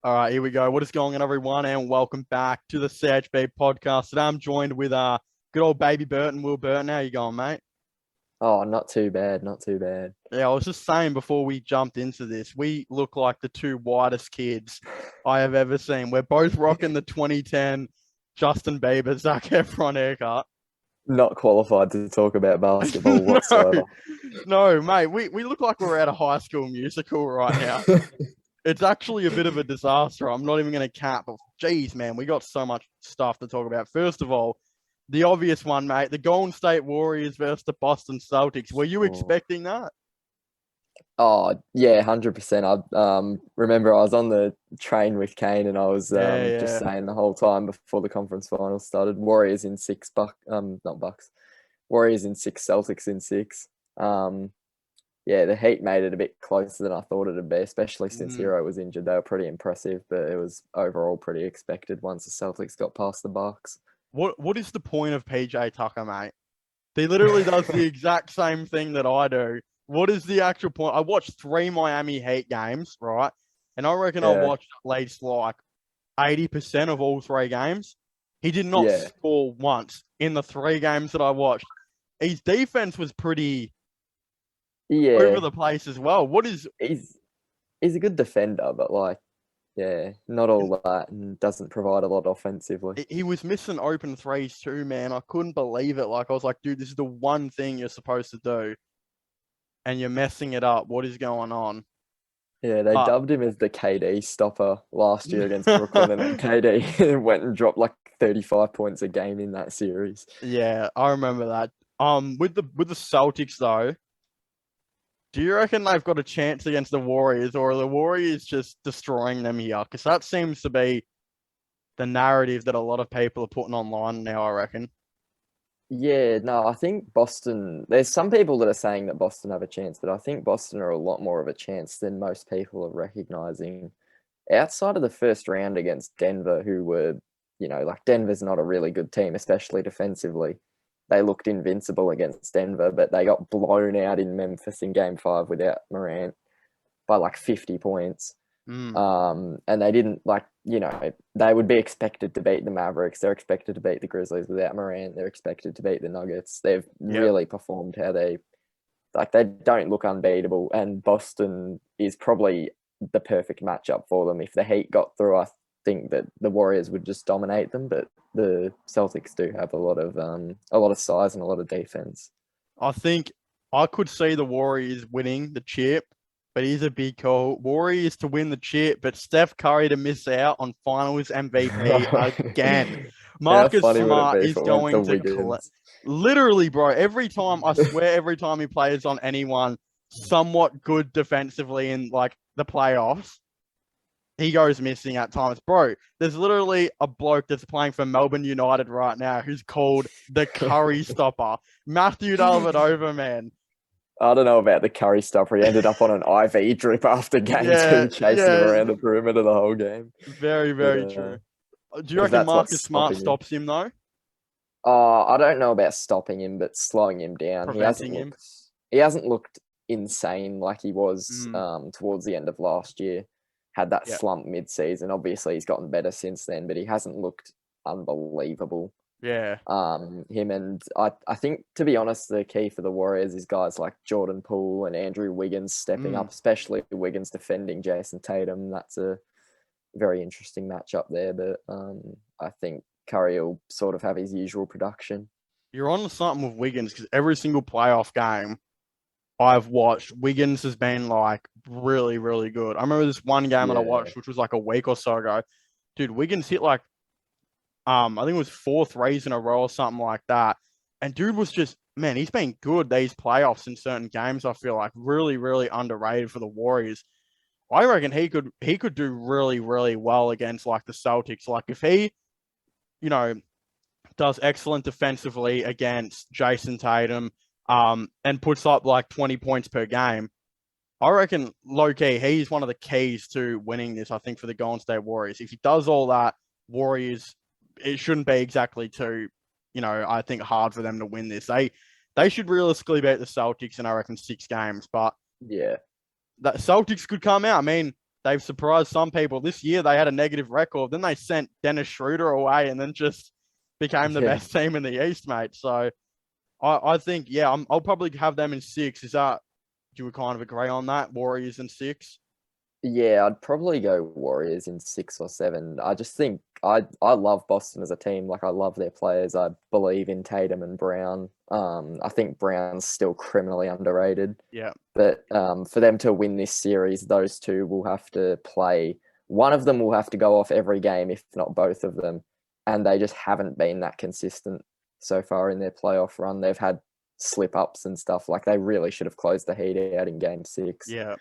All right, here we go. What is going on, everyone, and welcome back to the CHB Podcast. Today I'm joined with good old baby Burton, Will Burton. How you going, mate? Oh, not too bad, not too bad. Yeah, I was just saying before we jumped into this, we look like the two whitest kids I have ever seen. We're both rocking the 2010 Justin Bieber, Zac Efron haircut. Not qualified to talk about basketball No, whatsoever. no, mate, we look like we're at a High School Musical right now. It's actually a bit of a disaster. I'm not even going to cap. But geez, man, we got so much stuff to talk about. First of all, the obvious one, mate, the Golden State Warriors versus the Boston Celtics. Were you Oh, expecting that? yeah, 100%. I remember I was on the train with Kane and I was Yeah, just yeah. saying the whole time before the conference finals started, Warriors in six, not Bucks. Warriors in six, Celtics in six. Yeah, the Heat made it a bit closer than I thought it'd be, especially since Mm. Hero was injured. They were pretty impressive, but it was overall pretty expected once the Celtics got past the Bucks. What is the point of PJ Tucker, mate? He literally does the exact same thing that I do. What is the actual point? I watched 3 Miami Heat games, right? And I reckon I Yeah, watched at least like 80% of all 3 games. He did not yeah, score once in the 3 games that I watched. His defense was pretty over yeah. the place as well. What is He's he's a good defender, but yeah, not all that, and doesn't provide a lot offensively. he was missing open threes too, man. I couldn't believe it. Like I was like, dude, this is the one thing you're supposed to do, and you're messing it up. What is going on? Yeah, they But dubbed him as the KD stopper last year against Brooklyn, and then KD went and dropped like 35 points a game in that series. yeah, I remember that. With the Celtics though, do you reckon they've got a chance against the Warriors, or are the Warriors just destroying them here? Because that seems to be the narrative that a lot of people are putting online now, I reckon. Yeah, no, I think Boston. There's some people that are saying that Boston have a chance, but I think Boston are a lot more of a chance than most people are recognizing. Outside of the first round against Denver, who were, like Denver's not a really good team, especially defensively. They looked invincible against Denver, but they got blown out in Memphis in game five without Morant by like 50 points. Mm, And they didn't they would be expected to beat the Mavericks. They're expected to beat the Grizzlies without Morant. They're expected to beat the Nuggets. They've yep. really performed how they don't look unbeatable. And Boston is probably the perfect matchup for them. If the Heat got through, I think that the Warriors would just dominate them. But the Celtics do have a lot of size and a lot of defense. I think I could see the Warriors winning the chip, but here's a big call. Warriors to win the chip, but Steph Curry to miss out on Finals MVP again. How Marcus funny would it Smart be if is it went to going to Wiggins? literally, bro. Every time, I swear, every time he plays on anyone somewhat good defensively in like the playoffs, he goes missing at times. Bro, there's literally a bloke that's playing for Melbourne United right now who's called the Curry Stopper. Matthew Dellavedova, man. I don't know about the Curry stuff. He ended up on an IV drip after game Yeah, two, chasing him yeah, around the perimeter the whole game. very, But very true. Do you if reckon that's what's Marcus Smart stopping him, stops him though? I don't know about stopping him, but slowing him down. Preventing him? He hasn't looked insane like he was Mm, towards the end of last year. Had that yeah, slump mid-season. Obviously, he's gotten better since then, but he hasn't looked unbelievable. yeah. Him and I think, to be honest, the key for the Warriors is guys like Jordan Poole and Andrew Wiggins stepping Mm. up, especially Wiggins defending Jason Tatum. That's a very interesting matchup there. But I think Curry will sort of have his usual production. You're on to something with Wiggins because every single playoff game I've watched, Wiggins has been like really, really good. I remember this one game that I Yeah, watched, which was like a week or so ago. Dude, Wiggins hit like I think it was 4 threes in a row or something like that. And dude was just, man, he's been good these playoffs in certain games. I feel like really, really underrated for the Warriors. I reckon he could do really, really well against like the Celtics. Like if he, you know, does excellent defensively against Jason Tatum, and puts up like 20 points per game. I reckon low key, he's one of the keys to winning this, I think, for the Golden State Warriors. If he does all that, Warriors, it shouldn't be exactly too, I think hard for them to win this. They should realistically beat the Celtics in, I reckon, 6 games, but yeah, the Celtics could come out. I mean, they've surprised some people. This year they had a negative record. Then they sent Dennis Schroeder away and then just became the best team in the East, mate. So I think, yeah, I'll probably have them in 6. Is that, do we kind of agree on that? Warriors in 6? Yeah, I'd probably go Warriors in 6 or 7. I just think I love Boston as a team. Like, I love their players. I believe in Tatum and Brown. I think Brown's still criminally underrated. Yeah. But for them to win this series, those two will have to play. One of them will have to go off every game, if not both of them. And they just haven't been that consistent so far in their playoff run. They've had slip-ups and stuff. Like, they really should have closed the Heat out in Game 6. Yeah.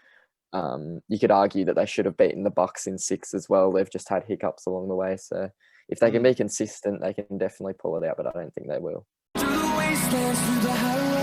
You could argue that they should have beaten the Bucks in 6 as well. They've just had hiccups along the way. So if they can be consistent, they can definitely pull it out, but I don't think they will. Through the wastelands, through the highways.